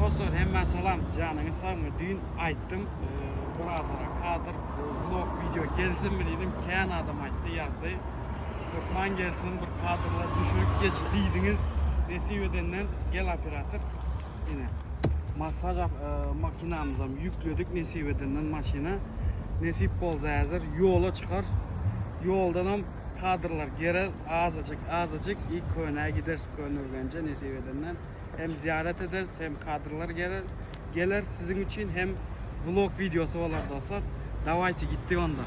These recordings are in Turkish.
Dostlar hemen salam canınız sağ mı? Dün ayttım birazdan kadr vlog video gelsin mi dedim. Keyan adam ayttı yazdı. Türkmen gelsin bir kadrlar düşürüp geçtiydiniz. Nesip edenden gel operatör yine masaj makinamıza yükledik nesip edenden maşina. Nesip bolsa hazır yola çıkarız. Yoldan hem kadrlar gelir azıcık ilk köyüne gideriz köyünürgence nesip edenden. Hem ziyaret ederiz hem kadrolar gelir sizin için hem vlog videosu olur dostlar. Davayçı gitti onda.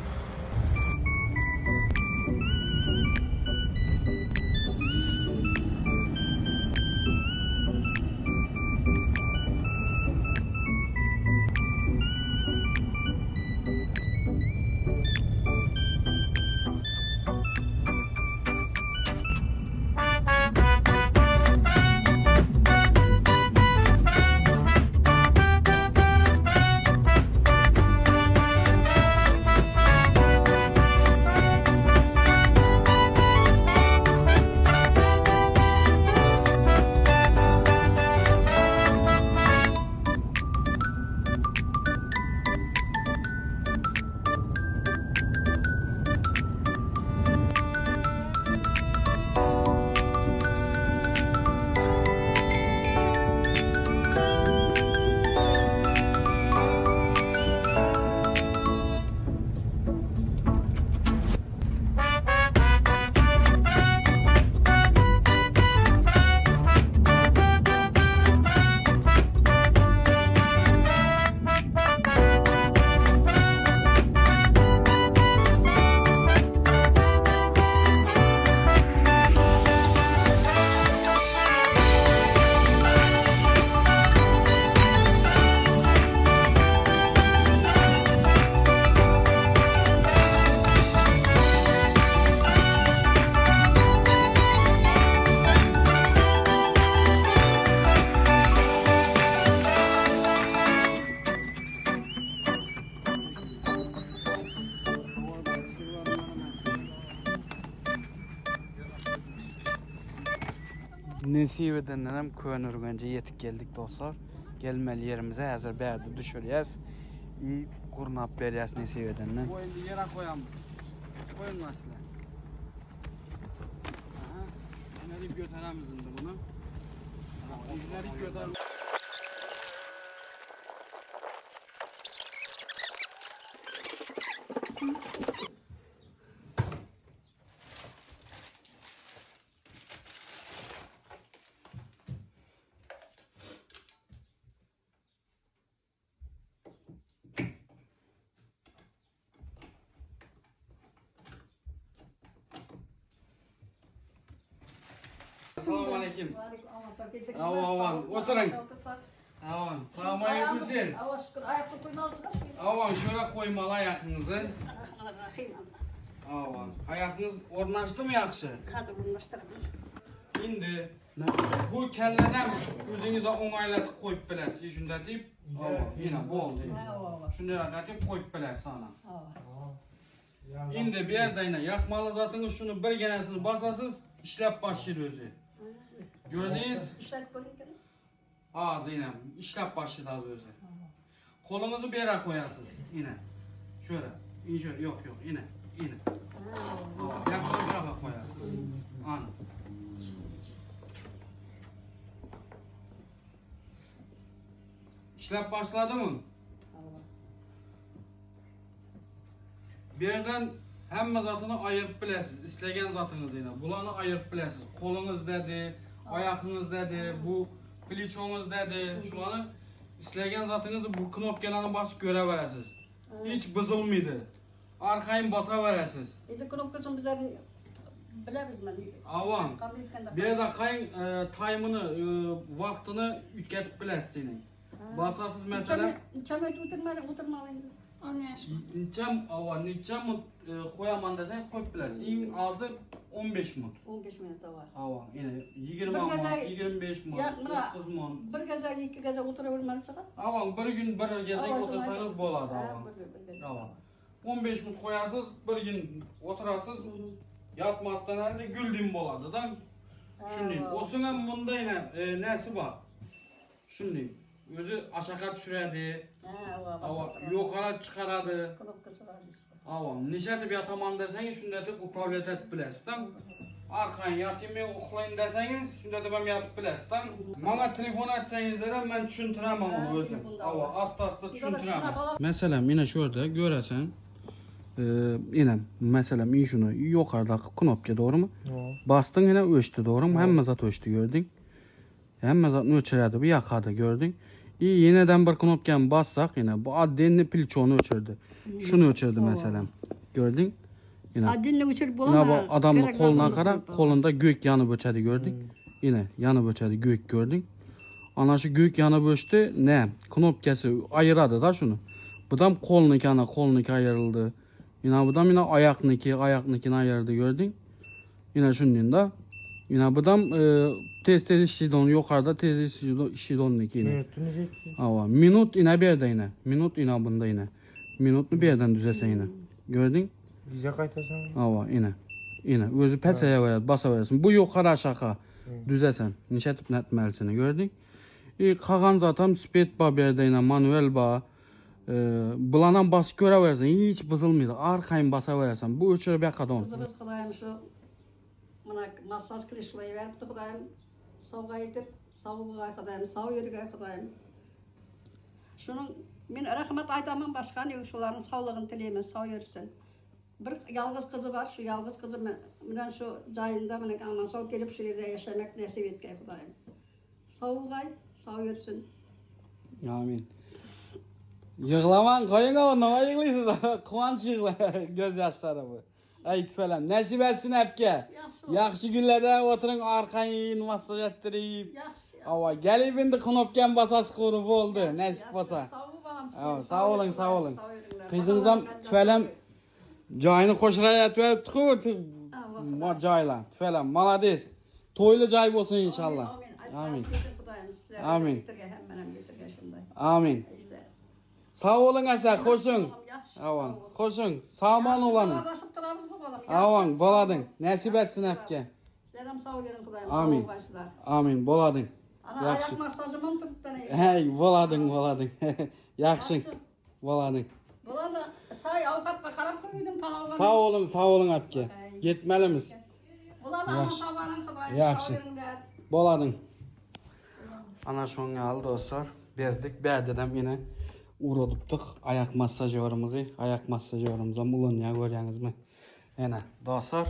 Nesip edenden hem köyünürgence yetip geldik dostlar. Gelmeli yerimize hazır berdi düşürüyoruz. İyi kurnap veriyoruz nesip edenden. Bu indi yere koyalım. Koyun nasıl? Şimdi götüremizin de bunu. İzleri götürelim. Assalamu alaikum. Avan, oturun. Avan, selamun aleyküm siz. Avan, şöyle koymalı ayakınızı. Avan, ayakınız ornaştı mı yakşı? Şimdi bu kelleden özünüze onaylatıp koyup biləsiz, şunda deyip, yine bu oldu. Şunda rakatip koyup biləsiz sana. Şimdi bir yerde yine yakmalı zatınız şunu bir genesini basasız, işlep başlıyor özü. Gördünüz? Zeynep, işlep başladı az özü. Kolunuzu bir yere koyarsınız, yine. Şöyle, yok, yine. Yakın uşağa koyarsınız. Anı. İşlep başladı mı? Bir yerden hem zatını ayırıp biləsiz, istegen zatınız yine. Bulanı ayırıp biləsiz. Kolunuz dedi, ayakınız dedi, bu pliçonuz dedi. Şulanı istegen zatınızı bu knopkalarını basıp göre verəsiz. Hiç bızılmıydı. Arkayın basa verəsiz. Knopkasını bizler biliriz mi? Avan. Bir yerden kayın time'ını, vaktini ütketip biləsiz senin. Basasız mesela. Çam et oturmalıydı. Niçem koyaman desen koyup biləsiz. En azı 15 minut. 15 minut da var. Avan, yine 20 minut, 25 minut, 30 minut. Bir gece, iki gece oturabilmeli çıkar. Avan, bir gün bir gece otursanız boladı avan. Avan. 15 minut koyarsınız, bir gün oturasınız, yatmazdan herhalde güldüğüm boladı da. Şimdi, o sene bunda yine nesi var? Şimdi, Özü aşağı düşüredi. Ha, o Ava yukarı çıkaradı. Knopkası var. Ava nişetip yatamam deseniz şunda da upravlet et bilesizden. Arkan yatayım ben uxlayın deseniz şunda da ben yatıp bilesizden. Bana telefon etseniz de ben düşüntüremem onu özüm. Ava asta düşüntüremem. Mesela yine şurada göresen yine mesela şunu yukarıdaki knopka doğru mu? Bastın yine ölçtü doğru mu? Hem zat ölçtü gördün. Hem zat ölçerdi bu yakadı gördün. İyi yeniden bir knopkaya bassak yine bu addenli pilçonu ölçürdü. Şunu ölçürdü mesela. Gördün? Yine. Adinle uçurup Yine bulamam. bu adamın koluna kara kolunda gök yanı böçedi gördün. Yine yanı böçedi gök gördün. Ana şu gök yanı böçtü ne? Knopkası ayıradı da şunu. Budam koluniki ana koluniki ayırıldı. Yine budam yine ayakniki ayırdı gördün. Yine şunun da. Yine budam tez işi don yukarıda tez işi donuniki yine. Ava minut yine bir yerde yine. Minut yine bunda yine. Minutunu bir yerden düzesen yine. Gördün? Bize kaytasan. Ava yine. Yine özü peseye verir, basa verirsin. Bu yukarı aşağı düzesen. Nişetip netmelisini gördün. Kalan zaten speed ba bir yerde yine manuel ba. Bulanan bas göre verirsin. Hiç bızılmıyor. Arkayın basa verirsin. Bu üçü bir kadon. Kızımız Xudayım şu buna masaj klişleyi verip de Xudayım savga edip savunmaya Xudayım, sav yürüge Xudayım. Şunun men rahmet aytamam başka ne şuların sağlığını tileymen, sav yürüsün. Bir yalnız kızı var, şu yalnız kızı bilen şu cayında bana aman sav gelip şu yerde yaşamak nasip etke Xudayım. Savugay, sav yürüsün. Amin. Yığlaman koyun onu, yığlıyorsunuz. Kıvanç yığla, göz yaşları bu. Ayt falan. Nasip etsin hepke. Yaxşı günlerde oturun arkayın masaj ettirip. Yaxşı. Ava gelip indi knopken basası kurup oldu. Nasip basa. Sağ olun, sağ olun. Kızınızam falan cayını koşuraya etip tıkı cayla. Falan malades. Toylu cay olsun inşallah. Amin. Amin. Amin. Sağ olun asa, koşun. Avan, koşun. Sağman olanın. Avan, boladın. Nasip etsin hepke. Sizlerden sağ olun Xudayım. Amin. Amin, boladın. Ana ayak masajımın tuttu ne? Hey, boladın. Yaxşın. Boladın. Bular da say avukatla karab koydum palavra. Sağ olun hepke. Gitmelimiz. Bular da ama tavarın Xudayım. Yaxşı. Boladın. Ana şunu aldı dostlar. Verdik. Bədədən yine uğradıqdıq ayak masajörümüzü. Ayak masajörümüzə mulunya görüyorsunuz mu? Yine dostlar.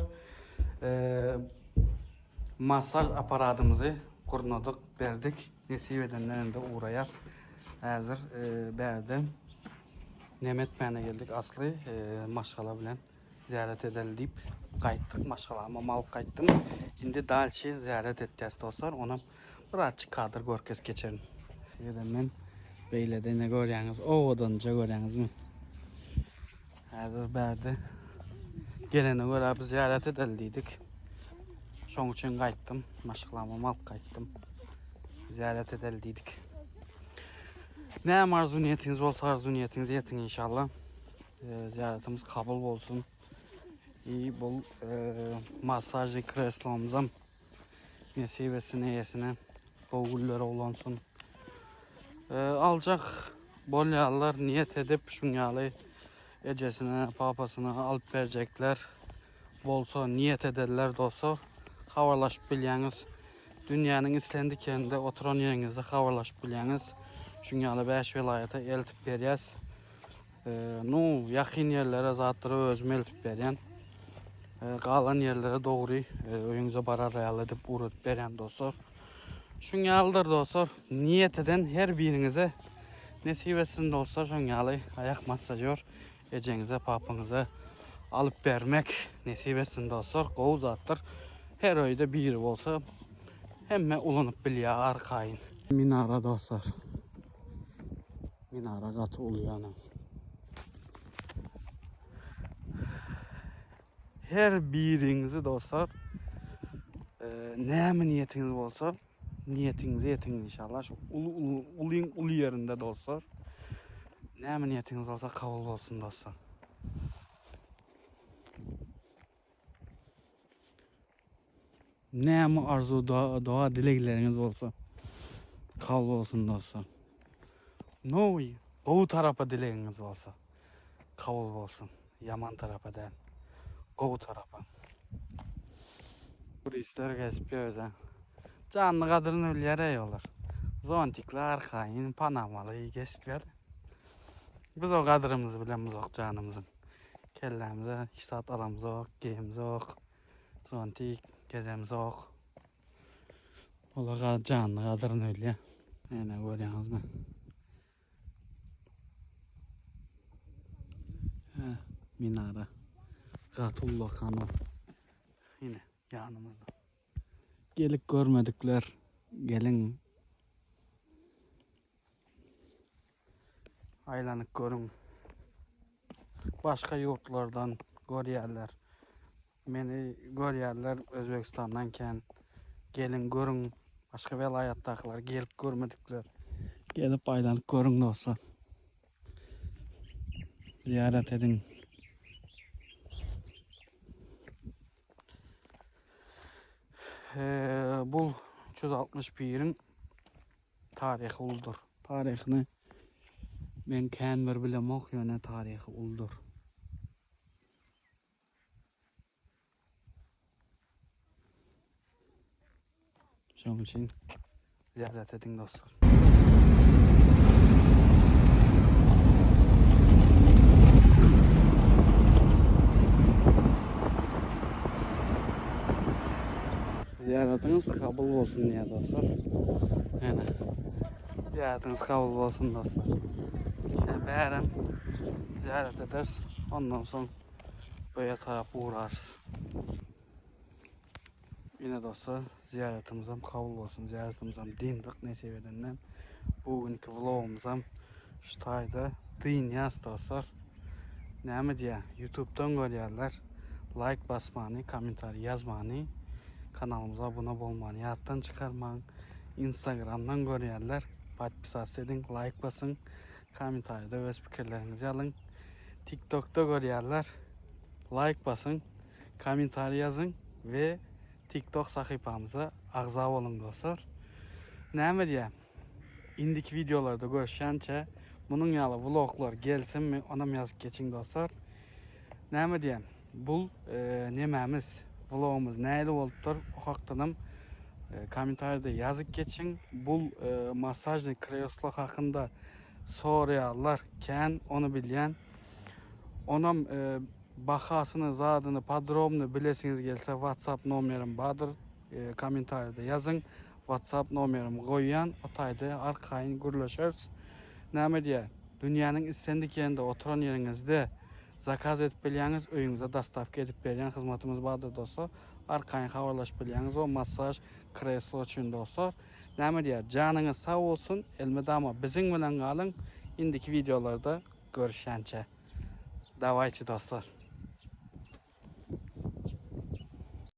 Masaj aparatımızı kurnadık, verdik. Nesip edenlerin de uğrayaz. Hazır bərdə Nemet bana geldik Aslı maşgala bilen ziyaret edelim deyip kayıttık maşgalama mal kayıttım. Şimdi dalşı ziyaret edeceğiz dostlar. Ona birazcık kadr görkez geçelim. Yedemen beylede ne görüyorsunuz? Oğudanca görüyorsunuz mu? Hazır bərdə gelene göre biz ziyaret edelim dedik. Şunun için kayıttım. Maşgalama mal kayıttım. Ziyaret edelim dedik. Ne arzu niyetiniz olsa arzu niyetinizi yetin inşallah. Ziyaretimiz kabul olsun. İyi bol masajı kreslomuzam nesibesine yesine bol gülleri olansın. Alacak bol yağlar niyet edip şunyalı ecesine papasına alıp verecekler. Bolsa niyet ederler dostlar. Havarlaşıp bilyeniz. Dünyanın istendiklerinde oturan yerinizde havarlaşıp bilyeniz. Şunyalı 5 vilayete eltip veriyaz. Yakın yerlere zatları özüm eltip veriyen. Kalan yerlere doğru öyünüze barar real edip uğratıp veriyen dostlar. Şunyalıdır dostlar. Niyet eden her birinize nesip etsin dostlar. Şunyalı ayak masajör ecenize papınıza alıp vermek nesip etsin dostlar. Qoğuz attır. Her ayda bir olsa hemme ulanıp bilya arkayın. Minara dostlar. Minara katı oluyor. Her birinizi dostlar ne mi niyetiniz olsa niyetinizi yetin inşallah. Şu ulu yerinde dostlar. Ne mi niyetiniz olsa kabul olsun dostlar. Ne mi arzu dua dilekleriniz olsa kabul olsun dostlar. Noy, Qoğu tarafa dileğiniz olsa. Kabul olsun. Yaman tarafa değil. Qoğu tarafa. Turistler gezip özen. Canlı kadırın ölüyere olur. Zontikli, arkain, panamalı gezip yer. Biz o kadırımızı bilemiz yok canımızın. Kellemize iştahat alamız yok, geyimiz yok. Zontik, gezemiz yok. Ola canlı kadırın ölüye. Yine görüyorsunuz mu? Minara. Katullah kanal. Yine yanımızda. Gelip görmedikler. Gelin. Aylanıp görün. Başka yurtlardan görüyorlar. Beni görüyorlar Özbekistan'dan ken. Gelin görün. Başka vilayetdakiler gelip görmedikler. Gelip aylanıp görün dostlar. Ziyaret edin. Bu 361'in tarihi uldur. Tarihini ben kendim bilem okuyorum, tarihi uldur. Şunun için ziyaret edin dostlar. Ziyaretiniz kabul olsun ya dostlar. Yani ziyaretiniz kabul olsun dostlar. Yani bären ziyaret ederiz. Ondan sonra böyle tarafa uğrarız. Yine dostlar ziyaretimizden kabul olsun. Ziyaretimizden dindik ne sebebden. Bugünkü vlogumuzdan şu tayda diniyaz dostlar. Ne mi diye YouTube'dan görüyorlar. Like basmanı, komentar yazmanı. Kanalımıza abone olmanı, yattan çıkarmanı, Instagram'dan görüyorlar. Подписаться edin, like basın, komentarda öz fikirlerinizi alın. TikTok'ta görüyorlar. Like basın, komentar yazın ve TikTok sayfamıza ağza olun dostlar. Ne mi diye? İndiki videolarda görüşence bunun yalı vloglar gelsin mi ona mı yazıp geçin dostlar. Ne mi diye? Bu nememiz vlogumuz neyli oldudur o haktanım komentarda yazıp geçin. Bu masajlı kreoslu hakkında soruyorlar ken onu bilen onun bakasını zadını podrobnu bilesiniz gelse WhatsApp numaram vardır, komentarda yazın. WhatsApp numaramı koyan o tayda arkayın gürleşeriz. Ne diye dünyanın istendik yerinde oturan yerinizde zakaz edip bilýäňiz, öýüňize dastavka edip berýän hyzmatymyz bardyr dostlar. Arkaýyn habarlaşyp bilýäňiz o masaj kreslo üçin dostlar. Näme diýär? Janyňyz sag bolsun. Elmedama biziň bilen galyň. Indiki videolarda görüşýänçe. Dawajçy dostlar.